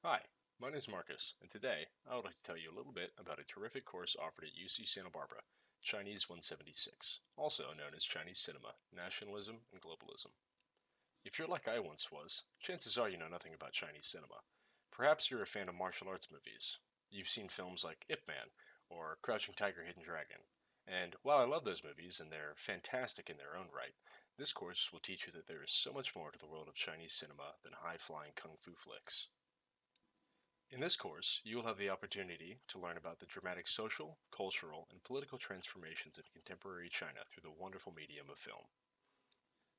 Hi, my name is Marcus, and today I would like to tell you a little bit about a terrific course offered at UC Santa Barbara, Chinese 176, also known as Chinese Cinema, Nationalism, and Globalism. If you're like I once was, chances are you know nothing about Chinese cinema. Perhaps you're a fan of martial arts movies. You've seen films like Ip Man or Crouching Tiger, Hidden Dragon. And while I love those movies and they're fantastic in their own right, this course will teach you that there is so much more to the world of Chinese cinema than high-flying kung fu flicks. In this course, you will have the opportunity to learn about the dramatic social, cultural, and political transformations in contemporary China through the wonderful medium of film.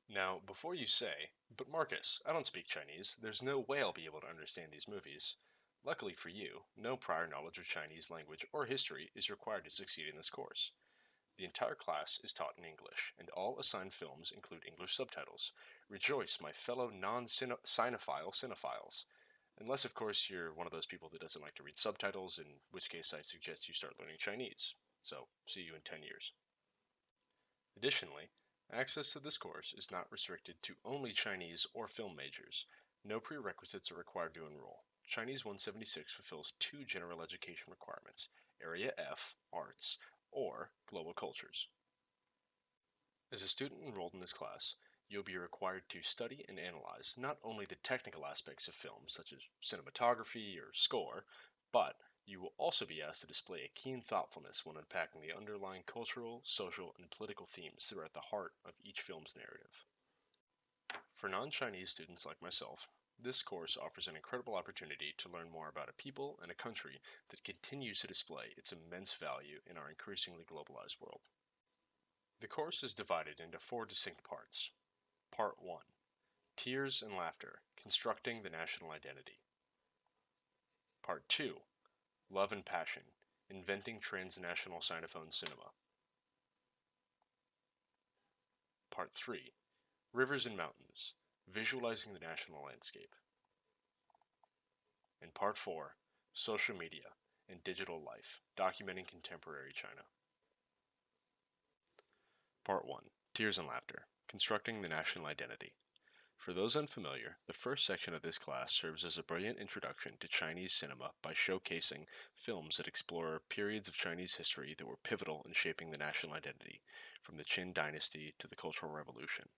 Now, before you say, but Marcus, I don't speak Chinese, there's no way I'll be able to understand these movies. Luckily for you, no prior knowledge of Chinese language or history is required to succeed in this course. The entire class is taught in English, and all assigned films include English subtitles. Rejoice, my fellow non-cinephile cinephiles. Unless, of course, you're one of those people that doesn't like to read subtitles, in which case I suggest you start learning Chinese. So, see you in 10 years. Additionally, access to this course is not restricted to only Chinese or film majors. No prerequisites are required to enroll. Chinese 176 fulfills two general education requirements: Area F, Arts, or Global Cultures. As a student enrolled in this class, you'll be required to study and analyze not only the technical aspects of film, such as cinematography or score, but you will also be asked to display a keen thoughtfulness when unpacking the underlying cultural, social, and political themes that are at the heart of each film's narrative. For non-Chinese students like myself, this course offers an incredible opportunity to learn more about a people and a country that continues to display its immense value in our increasingly globalized world. The course is divided into four distinct parts. Part 1: Tears and Laughter, Constructing the National Identity. Part 2: Love and Passion, Inventing Transnational Sinophone Cinema. Part 3: Rivers and Mountains, Visualizing the National Landscape. And Part 4: Social Media and Digital Life, Documenting Contemporary China. Part 1: Tears and Laughter, Constructing the National Identity. For those unfamiliar, the first section of this class serves as a brilliant introduction to Chinese cinema by showcasing films that explore periods of Chinese history that were pivotal in shaping the national identity, from the Qin dynasty to the Cultural Revolution.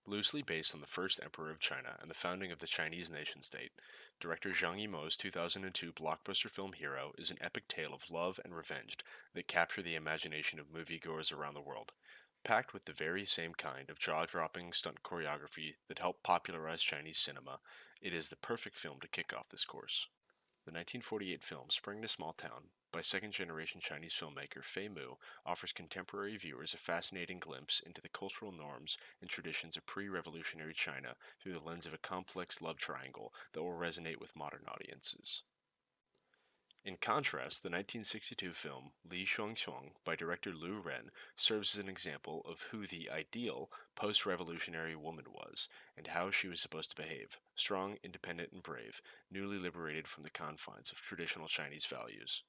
Loosely based on the first emperor of China and the founding of the Chinese nation-state, director Zhang Yimou's 2002 blockbuster film Hero is an epic tale of love and revenge that capture the imagination of moviegoers around the world. Packed with the very same kind of jaw-dropping stunt choreography that helped popularize Chinese cinema, it is the perfect film to kick off this course. The 1948 film Spring in a Small Town by second-generation Chinese filmmaker Fei Mu offers contemporary viewers a fascinating glimpse into the cultural norms and traditions of pre-revolutionary China through the lens of a complex love triangle that will resonate with modern audiences. In contrast, the 1962 film Li Shuangxiang by director Liu Ren serves as an example of who the ideal post-revolutionary woman was and how she was supposed to behave: strong, independent, and brave, newly liberated from the confines of traditional Chinese values.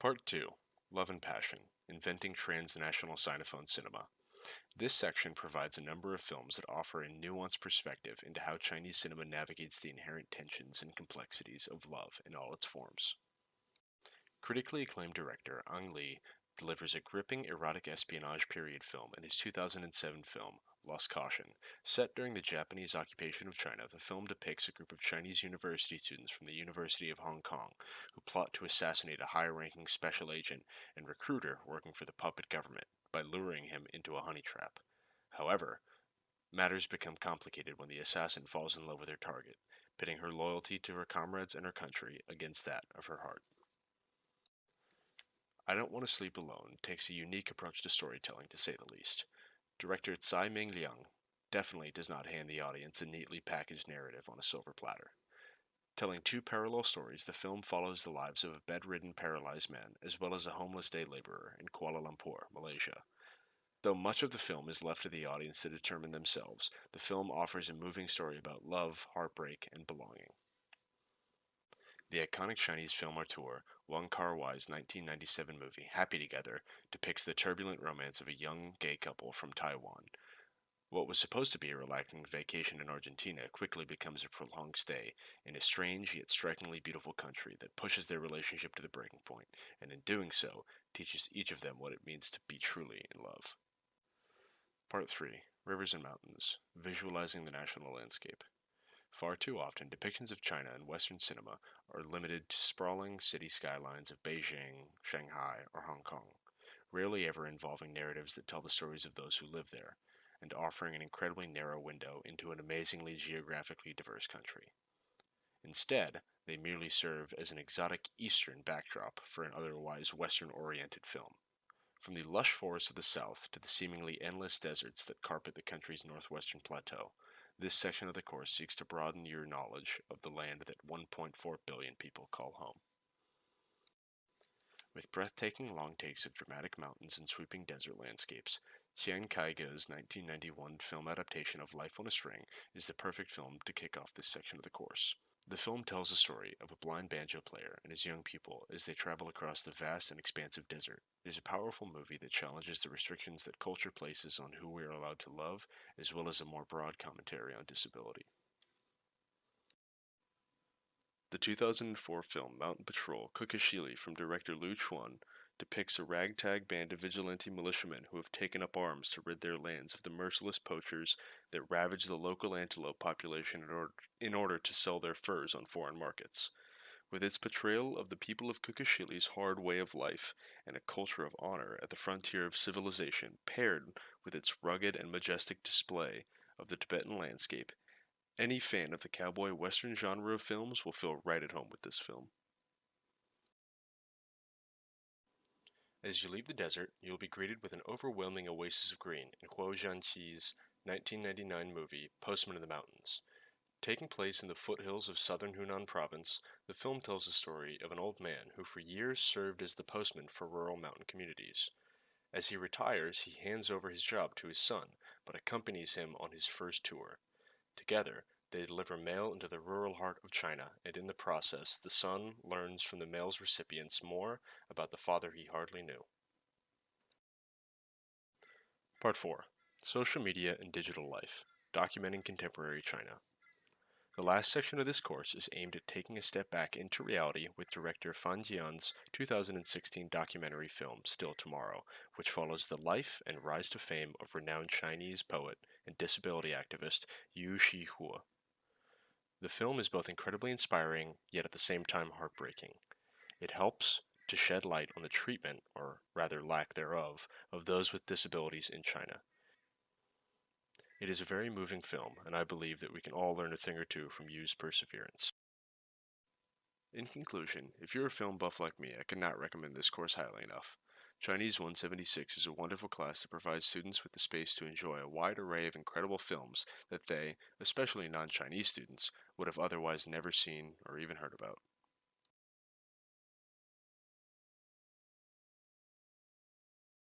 Part 2: Love and Passion, Inventing Transnational Sinophone Cinema. This section provides a number of films that offer a nuanced perspective into how Chinese cinema navigates the inherent tensions and complexities of love in all its forms. Critically acclaimed director Ang Lee delivers a gripping erotic espionage period film in his 2007 film, Lost Caution. Set during the Japanese occupation of China, the film depicts a group of Chinese university students from the University of Hong Kong who plot to assassinate a high-ranking special agent and recruiter working for the puppet government by luring him into a honey trap. However, matters become complicated when the assassin falls in love with her target, pitting her loyalty to her comrades and her country against that of her heart. I Don't Want to Sleep Alone takes a unique approach to storytelling, to say the least. Director Tsai Ming Liang definitely does not hand the audience a neatly packaged narrative on a silver platter. Telling two parallel stories, the film follows the lives of a bedridden, paralyzed man, as well as a homeless day laborer in Kuala Lumpur, Malaysia. Though much of the film is left to the audience to determine themselves, the film offers a moving story about love, heartbreak, and belonging. The iconic Chinese film auteur Wong Kar-wai's 1997 movie Happy Together depicts the turbulent romance of a young gay couple from Taiwan. What was supposed to be a relaxing vacation in Argentina quickly becomes a prolonged stay in a strange yet strikingly beautiful country that pushes their relationship to the breaking point, and in doing so, teaches each of them what it means to be truly in love. Part 3: Rivers and Mountains, Visualizing the National Landscape. Far too often, depictions of China in Western cinema are limited to sprawling city skylines of Beijing, Shanghai, or Hong Kong, rarely ever involving narratives that tell the stories of those who live there, and offering an incredibly narrow window into an amazingly geographically diverse country. Instead, they merely serve as an exotic Eastern backdrop for an otherwise Western oriented film. From the lush forests of the south to the seemingly endless deserts that carpet the country's northwestern plateau, this section of the course seeks to broaden your knowledge of the land that 1.4 billion people call home. With breathtaking long takes of dramatic mountains and sweeping desert landscapes, Chiang Kai-ge's 1991 film adaptation of Life on a String is the perfect film to kick off this section of the course. The film tells the story of a blind banjo player and his young pupil as they travel across the vast and expansive desert. It is a powerful movie that challenges the restrictions that culture places on who we are allowed to love, as well as a more broad commentary on disability. The 2004 film Mountain Patrol Kukashili from director Lu Chuan depicts a ragtag band of vigilante militiamen who have taken up arms to rid their lands of the merciless poachers that ravage the local antelope population in order to sell their furs on foreign markets. With its portrayal of the people of Kukashili's hard way of life and a culture of honor at the frontier of civilization, paired with its rugged and majestic display of the Tibetan landscape, any fan of the cowboy western genre of films will feel right at home with this film. As you leave the desert, you will be greeted with an overwhelming oasis of green in Kuo Zhanqi's 1999 movie Postman in the Mountains. Taking place in the foothills of southern Hunan province, the film tells the story of an old man who for years served as the postman for rural mountain communities. As he retires, he hands over his job to his son, but accompanies him on his first tour. Together, they deliver mail into the rural heart of China, and in the process, the son learns from the mail's recipients more about the father he hardly knew. Part 4: Social Media and Digital Life, Documenting Contemporary China. The last section of this course is aimed at taking a step back into reality with director Fan Jian's 2016 documentary film Still Tomorrow, which follows the life and rise to fame of renowned Chinese poet and disability activist Yu Shihua. The film is both incredibly inspiring, yet at the same time heartbreaking. It helps to shed light on the treatment, or rather lack thereof, of those with disabilities in China. It is a very moving film, and I believe that we can all learn a thing or two from Yu's perseverance. In conclusion, if you're a film buff like me, I cannot recommend this course highly enough. Chinese 176 is a wonderful class that provides students with the space to enjoy a wide array of incredible films that they, especially non-Chinese students, would have otherwise never seen or even heard about.